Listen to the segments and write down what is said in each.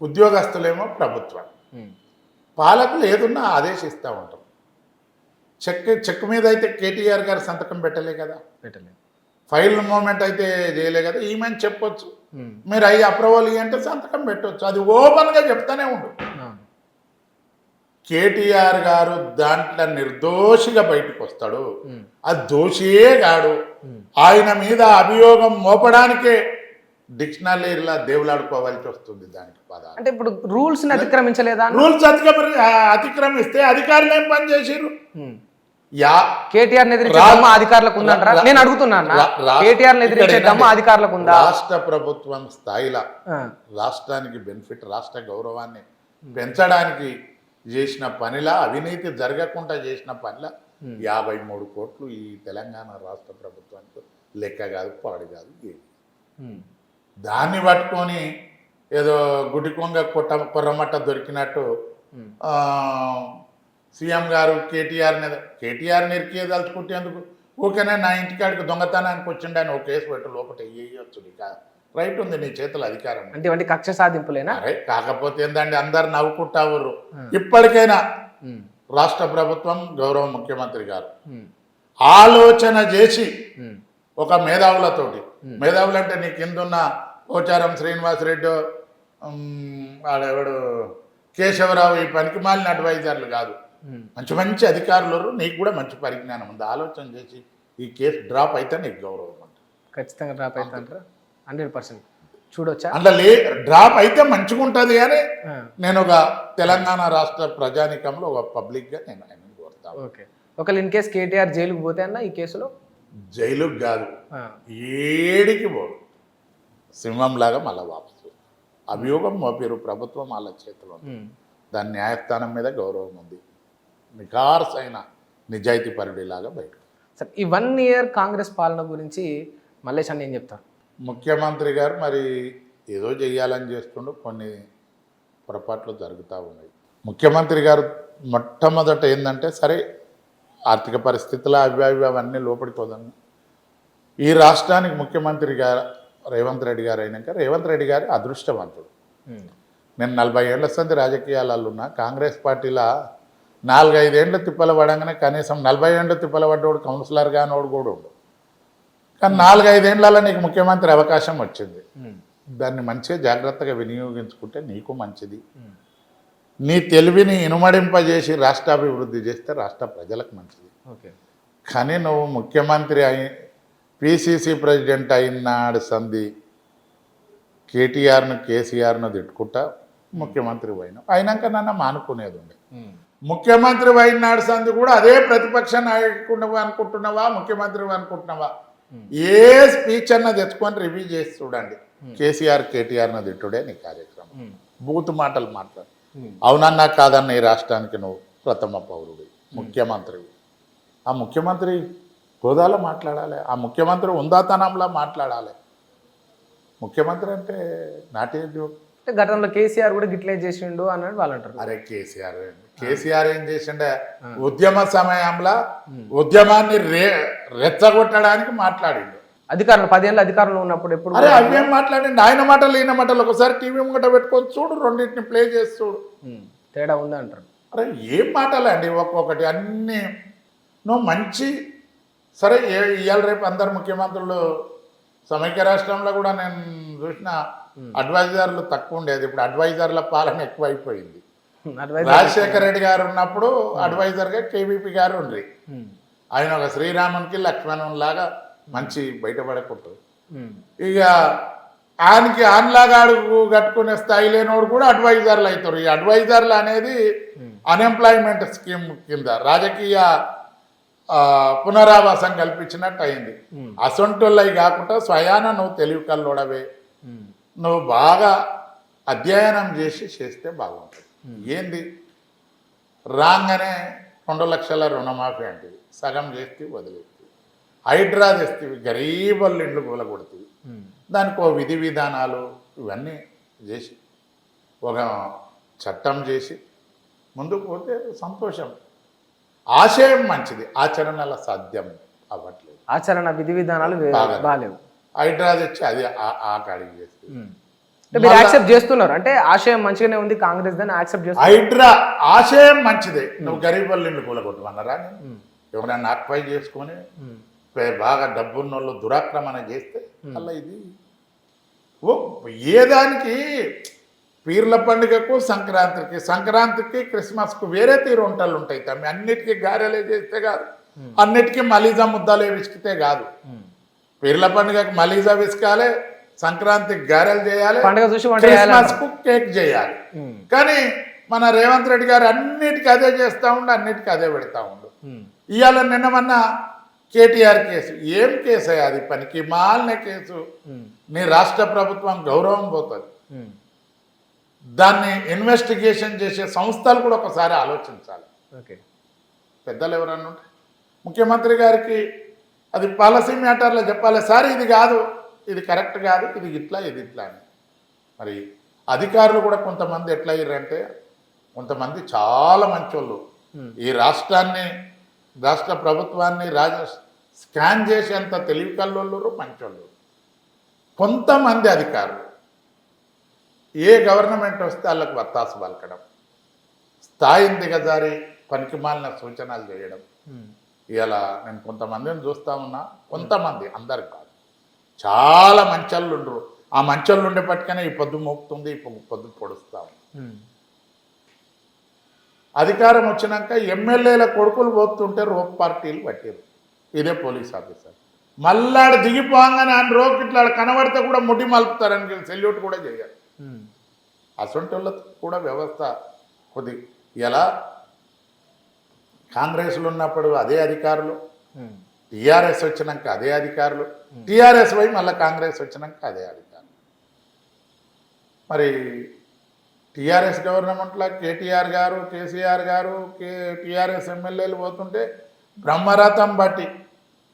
ఉద్యోగస్తులేమో ప్రభుత్వం, పాలకులు ఏదున్నా ఆదేశిస్తూ ఉంటాం. చెక్ మీద అయితే కేటీఆర్ గారు సంతకం పెట్టలే కదా, పెట్టలేదు. ఫైల్ మూమెంట్ అయితే చేయలే కదా, ఈమెను చెప్పొచ్చు. మీరు అయ్యి అప్రూవల్ ఇవ్వంటే సంతకం పెట్టవచ్చు. అది ఓపెన్గా చెప్తానే ఉండు. కేటీఆర్ గారు దాంట్లో నిర్దోషిగా బయటకు వస్తాడు. అది దోషియే కాడు. ఆయన మీద అభియోగం మోపడానికే డిక్షనరీలా దేవులాడుకోవాల్సి వస్తుంది. దానికి పదాలు అంటే ఇప్పుడు రూల్స్ అతిక్రమించలేదా? రూల్స్ అతిక్రమిస్తే అధికారులు ఏం పని చేసిరు? కేటీఆర్ అధికారులకు ఉందంటారా? నేను అడుగుతున్నా, కేటీఆర్ ఎదిరించే దమ్ము అధికారులకు ఉందా? రాష్ట్ర ప్రభుత్వం స్థాయిలో రాష్ట్రానికి బెనిఫిట్, రాష్ట్ర గౌరవాన్ని పెంచడానికి చేసిన పనిలా, అవినీతి జరగకుండా చేసిన పనిలా 53 కోట్లు ఈ తెలంగాణ రాష్ట్ర ప్రభుత్వానికి లెక్క కాదు, పాడు కాదు. దాన్ని పట్టుకొని ఏదో గుడికొంగ కొర్రమట్ట దొరికినట్టు సీఎం గారు కేటీఆర్ నిరికేదలుచుకుంటేందుకు ఊరికనే నా ఇంటికాడికి దొంగతనానికి వచ్చిండు అని ఒక కేసు పెట్టి లోపల వేయచ్చు. రైట్ ఉంది, నీ చేతుల అధికారం. అంటే కక్ష సాధింపులేనా? అరే కాకపోతే ఏందండి, అందరు నవ్వుకుంటారు. ఇప్పటికైనా రాష్ట్ర ప్రభుత్వం, గౌరవ ముఖ్యమంత్రి గారు ఆలోచన చేసి ఒక మేధావులతోటి, మేధావులు అంటే నీ కిందున్న పోచారం శ్రీనివాసరెడ్డి, వాడెవడు కేశవరావు, ఈ పనికి మాలిన అడ్వైజర్లు కాదు, మంచి మంచి అధికారులు, నీకు కూడా మంచి పరిజ్ఞానం ఉంది. ఆలోచన చేసి ఈ కేసు డ్రాప్ అయితే నీకు గౌరవం అంట. ఖచ్చితంగా డ్రాప్ అయితే అంటారా? 100% చూడొచ్చా? అందులో డ్రాప్ అయితే మంచిగా ఉంటుంది. అని నేను ఒక తెలంగాణ రాష్ట్ర ప్రజానికంలో ఒక పబ్లిక్గా నేను ఆయన కోరుతాను. ఓకే, ఒకవేళ ఇన్ కేసు కేటీఆర్ జైలుకు పోతే అన్న ఈ కేసులో? జైలుకు కాదు, ఏడికి పోడు, సింహంలాగా మళ్ళా వాపసు. అభియోగం మోపారు, ప్రభుత్వం వాళ్ళ చేతిలో ఉంది. దాని న్యాయస్థానం మీద గౌరవం ఉంది. నిఖార్స్ అయిన నిజాయితీ పరుడిలాగా బయట. సార్, ఈ 1 year కాంగ్రెస్ పాలన గురించి మల్లేష్ అన్న ఏం చెప్తారు? ముఖ్యమంత్రి గారు మరి ఏదో చెయ్యాలని చేస్తుండో కొన్ని పొరపాట్లు జరుగుతూ ఉన్నాయి. ముఖ్యమంత్రి గారు మొట్టమొదట ఏంటంటే, సరే ఆర్థిక పరిస్థితుల అవన్నీ లోపలికి పోదాం. ఈ రాష్ట్రానికి ముఖ్యమంత్రి గారు రేవంత్ రెడ్డి గారు అయినాక, రేవంత్ రెడ్డి గారు అదృష్టవంతుడు. నేను 40 ఏళ్ల సంది రాజకీయాలలో ఉన్నా. కాంగ్రెస్ పార్టీలో 4-5 ఏళ్ళు తిప్పల పడంగానే కనీసం 40 ఏళ్ళు తిప్పల పడ్డోడు కౌన్సిలర్ కానోడు కూడా ఉండు. కానీ 4-5 ఏళ్లలో నీకు ముఖ్యమంత్రి అవకాశం వచ్చింది. దాన్ని మంచిగా జాగ్రత్తగా వినియోగించుకుంటే నీకు మంచిది. నీ తెలివిని ఇనుమడింపజేసి రాష్ట్రాభివృద్ధి చేస్తే రాష్ట్ర ప్రజలకు మంచిది. కానీ నువ్వు ముఖ్యమంత్రి పిసిసి ప్రెసిడెంట్ అయినాడు సంధి కేటీఆర్ను కేసీఆర్ను తిట్టుకుంటా ముఖ్యమంత్రి అయినాక నన్ను మానుకునేది ఉండే. ముఖ్యమంత్రి అయినాడు సంధి కూడా అదే ప్రతిపక్ష నాయకుడు అనుకుంటున్నావా, ముఖ్యమంత్రి అనుకుంటున్నావా? ఏ స్పీచ్ అన్నా తెచ్చుకొని రివ్యూ చేసి చూడండి. కేసీఆర్ కేటీఆర్ను తిట్టుడే నీ కార్యక్రమం. బూతు మాటలు మాట్లాడు. అవునన్నా కాదన్న ఈ రాష్ట్రానికి నువ్వు ప్రథమ పౌరుడు, ముఖ్యమంత్రివి. ఆ ముఖ్యమంత్రి హోదాలో మాట్లాడాలి. ఆ ముఖ్యమంత్రి ఉందాతనంలో మాట్లాడాలి. ముఖ్యమంత్రి అంటే నాటే జోక్. గతంలో కేసీఆర్ కూడా గిట్లే చేసిండు అన్నాడు వాళ్ళు అంటారు. అరే కేసీఆర్ ఏం చేసిండే, ఉద్యమ సమయంలో ఉద్యమాన్ని రెచ్చగొట్టడానికి మాట్లాడిండు. అధికారులు 10 ఏళ్ళు అధికారంలో ఉన్నప్పుడు ఎప్పుడు అరే అవేం మాట్లాడిండు? ఆయన మాటలు ఈయన మాటలు ఒకసారి టీవీ ముంగట పెట్టుకొని చూడు, రెండింటిని ప్లే చేసి చూడు, తేడా ఉందా అంటారు. అరే ఏం మాటలండి ఒక్కొక్కటి అన్నీ. నువ్వు మంచి సరే ఇవాళ రేపు అందరు ముఖ్యమంత్రులు సమైక్య రాష్ట్రంలో కూడా నేను చూసిన అడ్వైజర్లు తక్కువ ఉండేది. ఇప్పుడు అడ్వైజర్ల పాలన ఎక్కువ అయిపోయింది. రాజశేఖర రెడ్డి గారు ఉన్నప్పుడు అడ్వైజర్గా కేవీపీ గారు ఉండ్రి. ఆయన ఒక శ్రీరామునికి లక్ష్మణుని లాగా మంచి బయటపడకుంటుంది. ఇక ఆయనకి ఆన్లాగా అడుగు కట్టుకునే స్థాయి లేనివాడు కూడా అడ్వైజర్లు అవుతారు. ఈ అడ్వైజర్లు అనేది అన్ఎంప్లాయ్మెంట్ స్కీమ్ కింద రాజకీయ పునరావాసం కల్పించినట్టు అయింది. అసొంటోళ్ళవి కాకుండా స్వయాన నువ్వు తెలివి కల్లోడవే, నువ్వు బాగా అధ్యయనం చేస్తే బాగుంటుంది. ఏంది రాగానే 2 లక్షల రుణమాఫీ అంటే సగం చేస్తే వదిలేస్తే, హైడ్రా తెస్తేవి గరీబుల ఇండ్లు కూలగొడుతుంది. దానికి ఒక విధి విధానాలు ఇవన్నీ చేసి ఒక చట్టం చేసి ముందుకు పోతే సంతోషం. ఆశయం మంచిది, ఆచరణల సాధ్యం అవ్వట్లేదు. ఆచరణ విధి విధానాలు బాగాలేవు. హైడ్రా తెచ్చి అది ఆ కాడికి చేస్తుంది. మీరు యాక్సెప్ట్ చేస్తున్నారు అంటే ఆశయం మంచిగానే ఉంది కాంగ్రెస్ దాన్ని యాక్సెప్ట్ చేస్తున్నారు. హైడ్రా ఆశయం మంచిదే. నువ్వు గరీబ్ వాళ్ళు ఇల్లు కూలగొట్టమన్నారా? ఎవరైనా ఆక్యుపై చేసుకొని బాగా డబ్బున్న వాళ్ళు దురాక్రమణ చేస్తే అలా ఇది ఏ దానికి పీర్ల పండుగకు సంక్రాంతికి క్రిస్మస్కు వేరే తీరు వంటలు ఉంటాయి తమ్మి. అన్నిటికీ గారెలే చేస్తే కాదు, అన్నిటికీ మలీజా ముద్దలే విసికితే కాదు. పీర్ల పండుగకు మలీజా విసుకాలి, సంక్రాంతికి గారెలు చేయాలి, పండుగ చూసి క్రిస్మస్కు కేక్ చేయాలి. కానీ మన రేవంత్ రెడ్డి గారు అన్నిటికీ అదే చేస్తూ ఉండు, అన్నిటికీ అదే పెడతా ఉండు. ఇవాళ నిన్నమన్నా కేటీఆర్ కేసు ఏం కేసు అయ్యా? అది పనికి మాలిన కేసు. నీ రాష్ట్ర ప్రభుత్వం గౌరవం పోతుంది. దాన్ని ఇన్వెస్టిగేషన్ చేసే సంస్థలు కూడా ఒకసారి ఆలోచించాలి. పెద్దలు ఎవరన్నా ఉంటే ముఖ్యమంత్రి గారికి అది పాలసీ మ్యాటర్లో చెప్పాలి, సార్ ఇది కాదు, ఇది కరెక్ట్ కాదు, ఇది ఇట్లా ఇది ఇట్లా అని. మరి అధికారులు కూడా కొంతమంది ఎట్లా అయ్యారంటే, కొంతమంది చాలా మంచోళ్ళు ఈ రాష్ట్ర ప్రభుత్వాన్ని స్కాన్ చేసేంత తెలివి కల్లోళ్ళు మంచోళ్ళు. కొంతమంది అధికారులు ఏ గవర్నమెంట్ వస్తే వాళ్ళకు వత్తాసు పలకడం, స్థాయిని దిగజారి పనికిమాలిన సూచనలు చేయడం. ఇలా నేను కొంతమందిని చూస్తూ ఉన్నా, కొంతమంది అందరు కాదు, చాలా మంచోళ్ళు ఉండరు. ఆ మంచోళ్ళు ఉండే పట్టుకనే ఈ పొద్దు మోపుతుంది, ఈ పొద్దు పొడుస్తాము. అధికారం వచ్చినాక ఎమ్మెల్యేల కొడుకులు పోతుంటే రోప్ పార్టీలు పట్టారు. ఇదే పోలీస్ ఆఫీసర్ మళ్ళాడు దిగిపోగానే ఆయన రోక్ ఇట్లా కనబడితే కూడా ముడి మలుపుతారని సెల్యూట్ కూడా చేయాలి. అసొంటి వాళ్ళతో కూడా వ్యవస్థ కొద్ది ఎలా కాంగ్రెస్లో ఉన్నప్పుడు అదే అధికారులు, టీఆర్ఎస్ వచ్చినాక అదే అధికారులు, టీఆర్ఎస్ పోయి మళ్ళీ కాంగ్రెస్ వచ్చినాక అదే అధికారులు. మరి టీఆర్ఎస్ గవర్నమెంట్లో కేటీఆర్ గారు, కేసీఆర్ గారు, టీఆర్ఎస్ ఎమ్మెల్యేలు పోతుంటే బ్రహ్మరథం బట్టి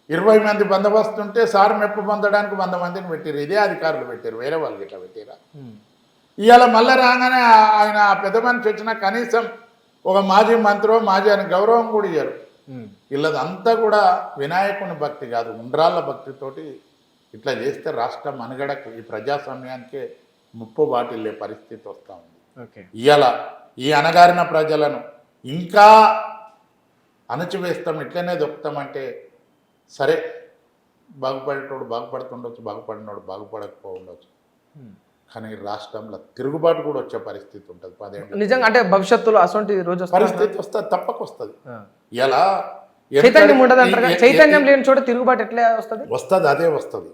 20 మంది బందోబస్తు ఉంటే సార్ మెప్పు పొందడానికి 100 మందిని పెట్టారు. ఇదే అధికారులు పెట్టారు, వేరే వాళ్ళకి ఇట్లా పెట్టారా? ఇవాళ మళ్ళీ రాగానే ఆయన పెద్ద మనిషి వచ్చినా కనీసం ఒక మాజీ మంత్రో మాజీ అని గౌరవం కూడా ఇయ్యరు. వీళ్ళదంతా కూడా వినాయకుని భక్తి కాదు, ఉండ్రాళ్ళ భక్తితోటి ఇట్లా చేస్తే రాష్ట్ర మనుగడకు ఈ ప్రజాస్వామ్యానికే ముప్పు బాటిల్లే పరిస్థితి వస్తూ ఉంది. ఇవాళ ఈ అణగారిన ప్రజలను ఇంకా అణచివేస్తాం, ఇట్లనే దొక్కుతామంటే సరే, బాగుపడేటోడు బాగుపడుతుండొచ్చు, బాగుపడినోడు బాగుపడకపో ఉండొచ్చు. కానీ రాష్ట్రంలో తిరుగుబాటు కూడా వచ్చే పరిస్థితి ఉంటుంది 10 ఏళ్ళు. నిజంగా అంటే భవిష్యత్తులో అసలు రోజు పరిస్థితి వస్తుంది, తప్పకొస్తుంది. ఎలా చైతన్యం లేని చోట తిరుగుబాటు ఎట్లా వస్తుంది? అదే వస్తుంది.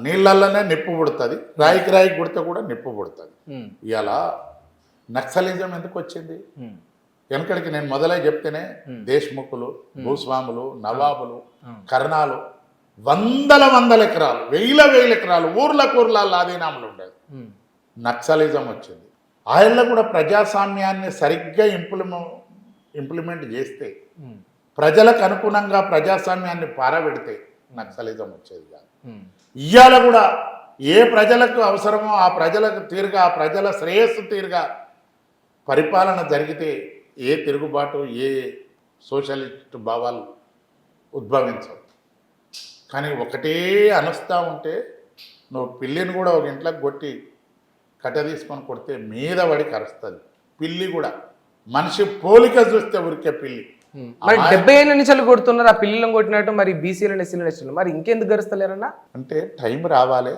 నీళ్ళల్లోనే నిప్పు పుడుతుంది, రాయికి రాయికి పుడితే కూడా నిప్పు పుడుతుంది. ఇలా నక్సలిజం ఎందుకు వచ్చింది? వెనకడికి నేను మొదలై చెప్తేనే దేశ్ముఖులు, భూస్వాములు, నవాబులు, కర్ణాలు వందల ఎకరాలు, వేల ఎకరాలు ఊర్ల ఆధీనాములు ఉండేది. నక్సలిజం వచ్చింది. ఆయనలో కూడా ప్రజాస్వామ్యాన్ని సరిగ్గా ఇంప్లిమెంట్ చేస్తే, ప్రజలకు అనుగుణంగా ప్రజాస్వామ్యాన్ని పారబెడితే నక్సలిజం వచ్చేది కాదు. ఇవాళ కూడా ఏ ప్రజలకు అవసరమో ఆ ప్రజలకు తీరుగా, ఆ ప్రజల శ్రేయస్సు తీరుగా పరిపాలన జరిగితే ఏ తిరుగుబాటు, ఏ సోషలిస్ట్ భావాలు ఉద్భవించవు. కానీ ఒకటే అనుస్తూ ఉంటే నువ్వు పిల్లిని కూడా ఒక ఇంట్లోకి కొట్టి కట్ట తీసుకొని కొడితే మీద పడి కరుస్తుంది. పిల్లి కూడా మనిషి పోలిక చూస్తే ఉరికే పిల్లి. మరి 70 ఏళ్ళ నుంచి కొడుతున్నారు, ఆ పిల్లలను కొట్టినట్టు మరి బీసీలను ఎస్సీలను ఇస్తున్నారు, మరి ఇంకెందుకు గరుస్తలేరన్నా? అంటే టైం రావాలి,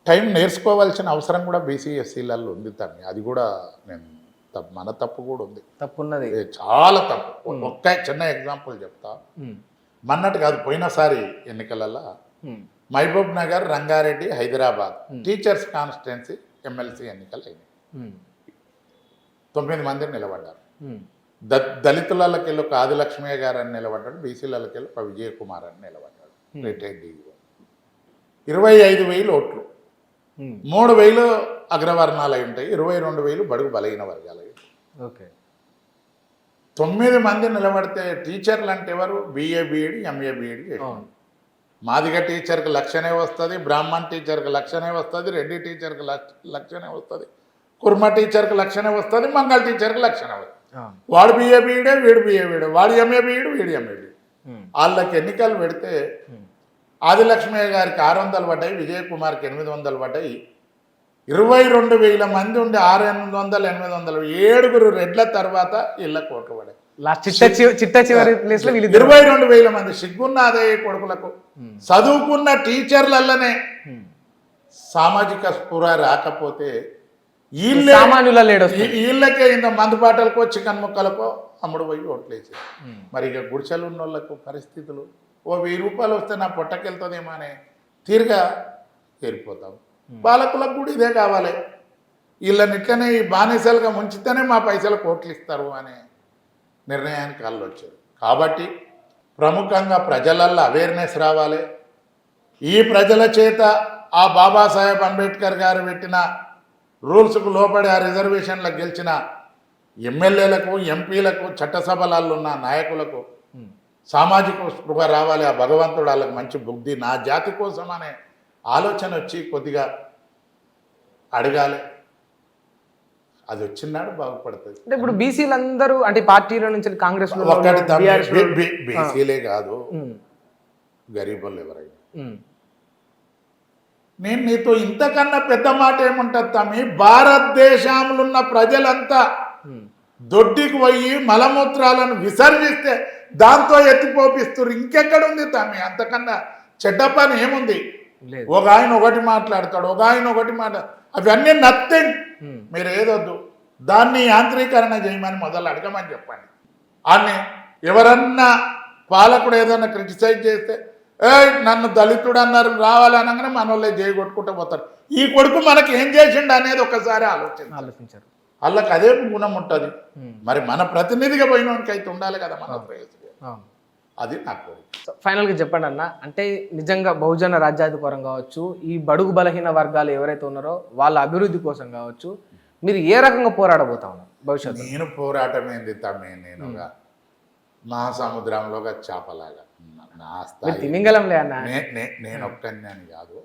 టైం నేర్చుకోవాల్సిన అవసరం కూడా బీసీ ఎస్సీలలో ఉంది తమ్మి. అది కూడా నేను మన తప్పు కూడా ఉంది, తప్పున్నది, చాలా తప్పు. ఒక్క చిన్న ఎగ్జాంపుల్ చెప్తా. మన్నట్టు కాదు, పోయినసారి ఎన్నికలలో Mahabubnagar, Rangareddy, Hyderabad teachers constituency MLC ఎన్నికలు అయినాయి. 9 మంది నిలబడ్డారు. దళితులకెళ్ళి ఒక ఆదిలక్ష్మయ్య గారు అని నిలబడ్డాడు, బీసీలకెళ్ళి ఒక విజయకుమార్ అని నిలబడ్డాడు, రిటైర్డ్ డిఓ. 25,000 ఓట్లు, 3,000 అగ్రవర్ణాలు అయి ఉంటాయి, 22,000 బడుగు బలహీన వర్గాలు అయి. 9 మంది నిలబడితే టీచర్లు అంటే ఎవరు? BA BEd MA BEd చేశారు. మాదిగ టీచర్కి లక్షనే వస్తుంది, బ్రాహ్మణ్ టీచర్కి లక్షనే వస్తుంది, రెడ్డి టీచర్కి లక్షనే వస్తుంది, కుర్మ టీచర్కి లక్షనే వస్తుంది, మంగళ టీచర్కి లక్షనే వస్తుంది. వాడు BA BEd, వీడు BA BEd, వాడు MA BEd, వీడు MA BEd. వాళ్ళకి ఎన్నికలు పెడితే ఆదిలక్ష్మయ్య గారికి 600 పడ్డాయి, విజయకుమార్కి 800 పడ్డాయి, 22,000 మంది ఉండి 600, 800, 7 రెడ్ల తర్వాత ఇళ్ళ కోట్లు పడే లాస్ట్ చిట్ట చివరి ప్లేస్ లో వీళ్ళు 22,000 మంది సిగ్గున్న అదే కొడుకులకు చదువుకున్న టీచర్లల్లనే సామాజిక స్పృహ రాకపోతే సామాన్యుల లేడు వీళ్ళకే ఇంత మందుబాటలకో చికెన్ ముక్కలకో అమ్ముడు పోయి ఓట్లేసి మరి ఇక గుడిసెలు ఉన్న వాళ్ళకు పరిస్థితులు ఓ 1000 రూపాయలు వస్తే నా పొట్టకెళ్తుందేమో అనే తీరుగా చేరిపోతాం. బాలకులకు కూడా ఇదే కావాలి, వీళ్ళని ఇట్లనే ఈ బానిసలుగా ముంచితేనే మా పైసలు కోట్లు ఇస్తారు అనే నిర్ణయానికి వాళ్ళు వచ్చారు. కాబట్టి ప్రముఖంగా ప్రజలల్లో అవేర్నెస్ రావాలి. ఈ ప్రజల చేత ఆ బాబాసాహెబ్ అంబేద్కర్ గారు పెట్టిన రూల్స్కు లోపడి ఆ రిజర్వేషన్లకు గెలిచిన ఎమ్మెల్యేలకు, ఎంపీలకు, చట్టసభలలో ఉన్న నాయకులకు సామాజిక స్పృహ రావాలి. ఆ భగవంతుడు వాళ్ళకి మంచి బుద్ధి, నా జాతి కోసం అనే ఆలోచన వచ్చి కొద్దిగా అడగాలి. అది వచ్చినాడు బాగుపడుతుంది. అంటే ఇప్పుడు బీసీలందరూ అంటే పార్టీల నుంచి కాంగ్రెస్ బీసీలే కాదు, గరీబులు ఎవరైనా. నేను నీతో ఇంతకన్నా పెద్ద మాట ఏముంటుంది తమ్మి, భారతదేశంలో ఉన్న ప్రజలంతా దొడ్డికి పోయి మలమూత్రాలను విసర్జిస్తే దాంతో ఎత్తిపోపిస్తారు. ఇంకెక్కడుంది తమ్మి అంతకన్నా చెడ్డ పని ఏముంది? ఒక ఆయన ఒకటి మాట్లాడతాడు, ఒక ఆయన ఒకటి అవన్నీ నథింగ్. మీరు ఏదొద్దు, దాన్ని యాంత్రీకరణ చేయమని మొదలు అడగమని చెప్పండి. అన్నీ ఎవరన్నా పాలకుడు ఏదన్నా క్రిటిసైజ్ చేస్తే నన్ను దళితుడు అన్నారు రావాలనగానే మన వాళ్ళే చేయగొట్టుకుంటూ పోతారు. ఈ కొడుకు మనకి ఏం చేసిండు అనేది ఒకసారి ఆలోచించారు. వాళ్ళకి అదే గుణం ఉంటుంది. మరి మన ప్రతినిధిగా పోయినోనికి అయితే ఉండాలి కదా మన ప్రయోజనం. అది నా కోరిక. ఫైనల్గా చెప్పండి అన్న, అంటే నిజంగా బహుజన రాజ్యాధికారం కావచ్చు, ఈ బడుగు బలహీన వర్గాలు ఎవరైతే ఉన్నారో వాళ్ళ అభివృద్ధి కోసం కావచ్చు, మీరు ఏ రకంగా పోరాడబోతా ఉన్నారు భవిష్యత్తు? నేను పోరాటం ఏంది తమ్మి, నేనుగా మహాసముద్రంలోగా చేపలాగా నా స్థాయి తిమింగలంలే అన్న. నేను ఒక్కని కాదు,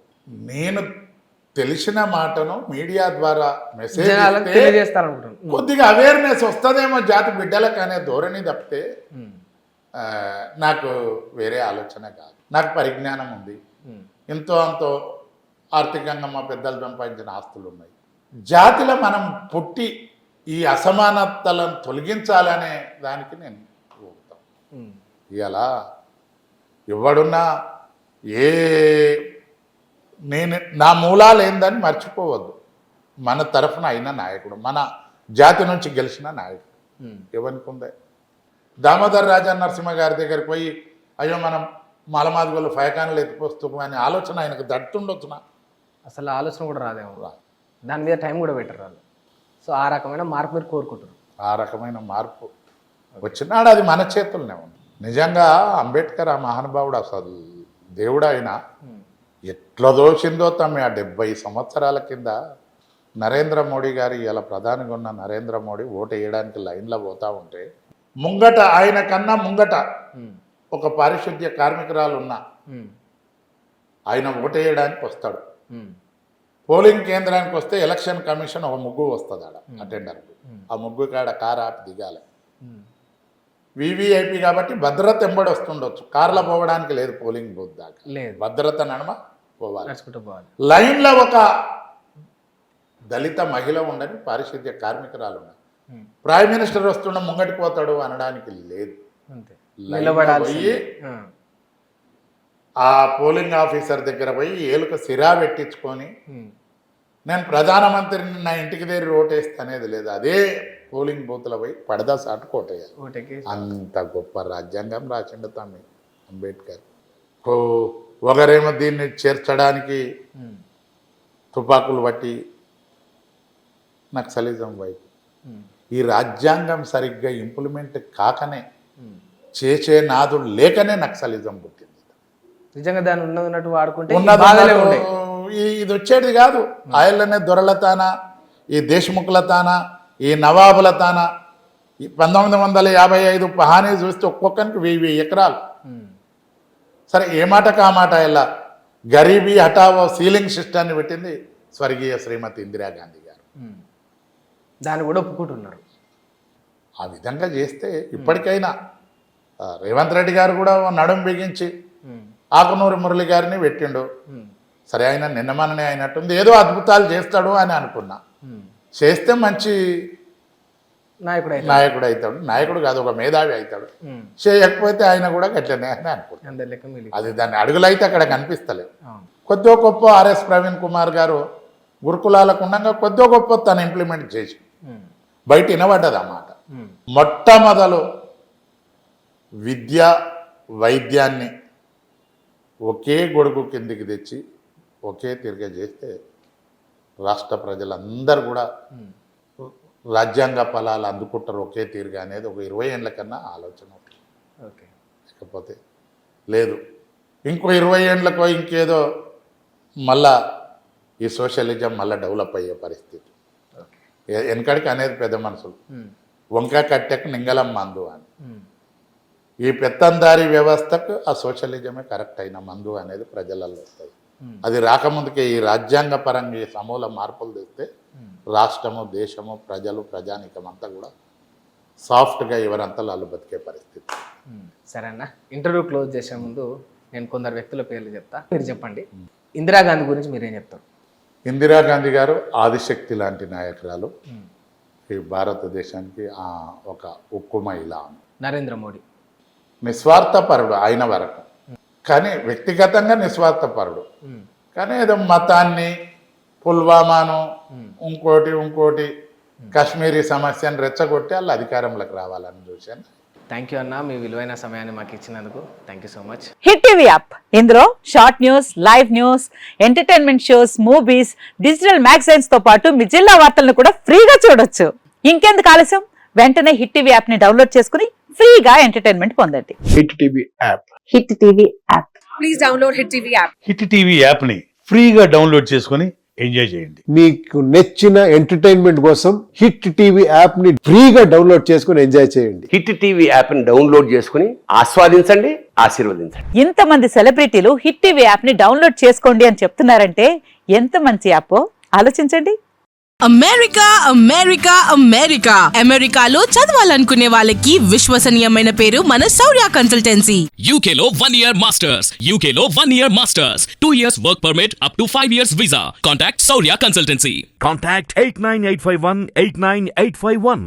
నేను తెలిసిన మాటను మీడియా ద్వారా మెసేజ్ తెలియజేస్తారనుకుంటున్నాను. కొద్దిగా అవేర్నెస్ వస్తుందేమో జాతి బిడ్డలకు అనే ధోరణి తప్పితే నాకు వేరే ఆలోచన కాదు. నాకు పరిజ్ఞానం ఉంది, ఎంతో అంతో ఆర్థికంగా మా పెద్దలు సంపాదించిన ఆస్తులు ఉన్నాయి. జాతిలో మనం పుట్టి ఈ అసమానతలను తొలగించాలనే దానికి నేను ఊపుతాను. ఇలా ఎవడున్నా నేను నా మూలాలు ఏందని మర్చిపోవద్దు. మన తరఫున అయిన నాయకుడు, మన జాతి నుంచి గెలిచిన నాయకుడు ఎవరికి ఉందే. దామోదర్ రాజా నరసింహ గారి దగ్గరికి పోయి అయ్యో మనం మాలమాదిగోళ్ళు ఫైకాన్లు ఎత్తిపోస్తాము అనే ఆలోచన ఆయనకు దట్టుండొచ్చునా? అసలు ఆలోచన కూడా రాదేమో, దాని మీద టైం కూడా పెట్టరు వాళ్ళు. సో ఆ రకమైన మార్పు మీరు కోరుకుంటారు. ఆ రకమైన మార్పు వచ్చినాడు, అది మన చేతుల్లోనే ఉంది. నిజంగా అంబేద్కర్ ఆ మహానుభావుడు అసలు దేవుడు ఆయన ఎట్లా దోషిందో తమ్మి. ఆ 70 సంవత్సరాల కింద నరేంద్ర మోడీ గారు, ఇలా ప్రధానిగా ఉన్న నరేంద్ర మోడీ ఓటు వేయడానికి లైన్లో పోతా ఉంటే ముంగట ఆయన కన్నా ముంగట ఒక పారిశుద్ధ్య కార్మికురాలు ఉన్నా ఆయన ఓటేయడానికి వస్తాడు. పోలింగ్ కేంద్రానికి వస్తే ఎలక్షన్ కమిషన్ ఒక ముగ్గు వస్తుంది ఆడ అటెండర్కు. ఆ ముగ్గు కాడ కారు ఆపి దిగాలి. వివిఐపి కాబట్టి భద్రత ఎంబడి వస్తుండొచ్చు, కార్లో పోవడానికి లేదు. పోలింగ్ బూత్ దాకా లేదు, భద్రత నడమ పోవాలి. లైన్లో ఒక దళిత మహిళ ఉండని పారిశుద్ధ్య కార్మికురాలు ఉన్నది. ప్రైమ్ మినిస్టర్ వస్తుండ ముంగటి పోతాడు అనడానికి లేదు. పోయి ఆ పోలింగ్ ఆఫీసర్ దగ్గర పోయి ఏలుక సిరా పెట్టించుకొని నేను ప్రధానమంత్రిని నా ఇంటికి దగ్గర ఓటేస్తా అనేది లేదు. అదే పోలింగ్ బూత్లో పోయి పడదా సాటు కోటేయాలి. అంత గొప్ప రాజ్యాంగం రాసిండు తమ్మి అంబేద్కర్. ఒకరేమో దీన్ని చేర్చడానికి తుపాకులు బట్టి నక్సలిజం వైపు. ఈ రాజ్యాంగం సరిగ్గా ఇంప్లిమెంట్ కాకనే, చేసే నాదుడు లేకనే నక్సలిజం పుట్టింది. నిజంగా దాన్ని ఉన్నట్టు వాడుకుంటే ఇది వచ్చేది కాదు. ఆయననే దొరలతానా, ఈ దేశముఖులతానా, ఈ నవాబులతానా. 1955 పహానీ చూస్తే ఒక్కొక్కరికి 1000 ఎకరాలు. సరే ఏ మాటకు ఆ మాట ఇలా గరీబీ హఠావో సీలింగ్ సిస్టాన్ని పెట్టింది స్వర్గీయ శ్రీమతి ఇందిరాగాంధీ గారు. దాన్ని కూడా ఒప్పుకుంటున్నారు. ఆ విధంగా చేస్తే ఇప్పటికైనా రేవంత్ రెడ్డి గారు కూడా నడుం బిగించి ఆకునూరి మురళి గారిని పెట్టిండు. సరే ఆయన నిన్నమననే అయినట్టుంది, ఏదో అద్భుతాలు చేస్తాడు అని అనుకున్నా. చేస్తే మంచి నాయకుడు నాయకుడు అవుతాడు, నాయకుడు కాదు ఒక మేధావి అవుతాడు. చేయకపోతే ఆయన కూడా గట్లనే అని అనుకుంటాడు. అందరి లెక్క మిగిలి అది దాని అడుగులైతే అక్కడ కనిపిస్తలేదు. అవును. కొద్దో గొప్ప ఆర్ఎస్ ప్రవీణ్ కుమార్ గారు గురుకులాలకు ఉండగా కొద్దో గొప్ప తను ఇంప్లిమెంట్ చేసి బయట వినబడ్డది అన్నమాట. మొట్టమొదలు విద్య వైద్యాన్ని ఒకే గొడుగు కిందికి తెచ్చి ఒకే తిరిగి చేస్తే రాష్ట్ర ప్రజలందరూ కూడా రాజ్యాంగ ఫలాలు అందుకుంటారు ఒకే తీరుగా అనేది ఒక 20 ఏళ్ళ కన్నా ఆలోచన. ఓకే. లేకపోతే లేదు, ఇంకో 20 ఏళ్ళకో ఇంకేదో మళ్ళా ఈ సోషలిజం మళ్ళీ డెవలప్ అయ్యే పరిస్థితి. వెనకడికి అనేది పెద్ద మనుషులు వంక కట్టెకు నింగలం మందు అని. ఈ పెత్తందారీ వ్యవస్థకు ఆ సోషలిజమే కరెక్ట్ అయిన మందు అనేది ప్రజలలో వస్తుంది. అది రాకముందుకే ఈ రాజ్యాంగ పరంగా ఈ సమూల మార్పులు తెస్తే రాష్ట్రము, దేశము, ప్రజలు, ప్రజానికం అంతా కూడా సాఫ్ట్గా ఎవరంతా వాళ్ళు బతికే పరిస్థితి. సరే అన్న, ఇంటర్వ్యూ క్లోజ్ చేసే ముందు నేను కొందరు వ్యక్తుల పేర్లు చెప్తా, మీరు చెప్పండి. ఇందిరాగాంధీ గురించి మీరేం చెప్తారు? ఇందిరాగాంధీ గారు ఆదిశక్తి లాంటి నాయకురాలు, ఈ భారతదేశానికి ఒక ఉక్కు మహిళ. నరేంద్ర మోడీ నిస్వార్థపరుడు ఆయన వరకు, కానీ వ్యక్తిగతంగా నిస్వార్థపరుడు. కానీ ఏదో మతాన్ని, పుల్వామాను, ఇంకోటి కాశ్మీరీ సమస్యను రెచ్చగొట్టి వాళ్ళు అధికారంలోకి రావాలని చూశాను. థ్యాంక్ యూ అన్న, మీ విలువైన సమయాన్ని మాకు ఇచ్చినందుకు thank you so much. Hit TV app, ఇందులో short news, live news, entertainment shows, movies, digital magazines తో పాటు మీ జిల్లా వార్తలను కూడా ఫ్రీగా చూడొచ్చు. ఇంకెందుకు ఆలస్యం, వెంటనే హిట్ టీవీ యాప్ ని డౌన్లోడ్ చేసుకుని ఫ్రీగా ఎంటర్టైన్మెంట్ పొందండి. Hit TV app. Hit TV app. Please download hit TV app. Hit TV app ని ఫ్రీగా డౌన్లోడ్ చేసుకొని ఎంజాయ్ చేయండి. మీకు నచ్చిన ఎంటర్టైన్మెంట్ కోసం హిట్ టీవీ యాప్ ని ఫ్రీగా డౌన్లోడ్ చేసుకుని ఎంజాయ్ చేయండి. హిట్ టీవీ యాప్ ని డౌన్లోడ్ చేసుకుని ఆస్వాదించండి, ఆశీర్వదించండి. ఇంతమంది సెలబ్రిటీలు హిట్ టీవీ యాప్ ని డౌన్లోడ్ చేసుకోండి అని చెప్తున్నారంటే ఎంత మంచి యాప్ ఆలోచించండి. అమెరికా అమెరికా అమెరికా అమెరికాలో చదవాలనుకునే వాళ్ళకి విశ్వసనీయమైన పేరు మన శౌర్య కన్సల్టెన్సీ. UK లో 1 year masters. UK లో 1 year masters. 2 years work permit up to 5 years visa. Contact Saurya Consultancy. Contact 89851 89851.